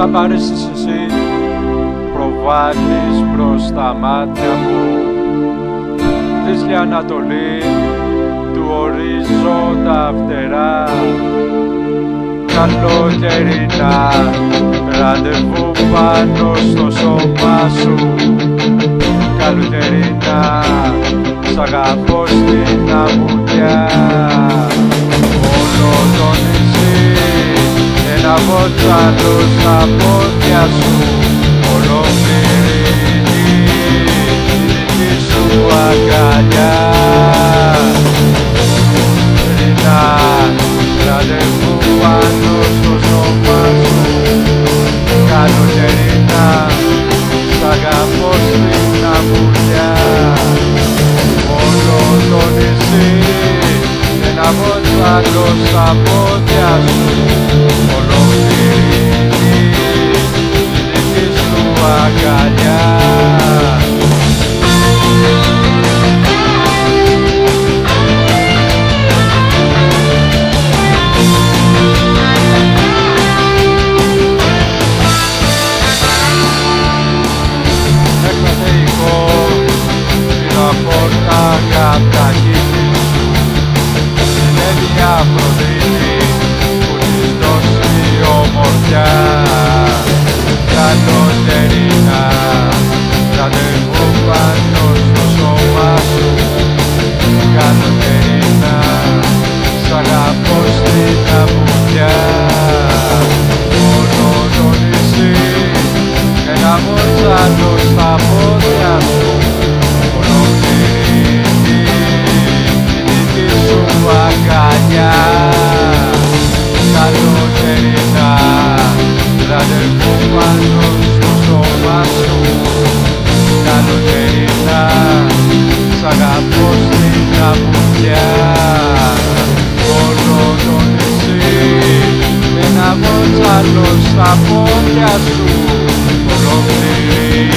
Σαν παρέσεις εσύ προβάλλεις μπρος τα μάτια μου δύσλια ανατολή του ορίζοντα φτερά, καλοκαιρινά ραντεβού πάνω στο σώμα σου, καλοκαιρινά σ' αγαπώ στην αμμουδιά. Όλο το νησί ένα βότσαλο στα πόδια σου, ολόκληρη η δική σου αγκαλιά. Ρινά, ραντεβού πάνω στο σώμα σου, καλοκαιρινά σ' αγαπώ στην αμμουδιά. Όλο το νησί ένα βότσαλο στα πόδια σου, ολόκληρη η δική σου αγκαλιά. Έχασε ηχό πήρα πόρτα απ' τα χείλη σου, είναι μια Αφροδίτη που της δώσει ομορφιά. Καλοκαιρινά ραντεβού πάνω στο σώμα σου, καλοκαιρινά σ' αγαπώ στην αμμουδιά. Όλο το νησί ένα βότσαλο στα πόδια σου, ολόκληρη η δική σου αγκαλιά. Καλοκαιρινά ραντεβού πάνω στο σώμα σου, καλοκαιρινά σ' αγαπώ στην αμμουδιά. Όλο το νησί ένα βότσαλο στα πόδια σου, ολόκληρη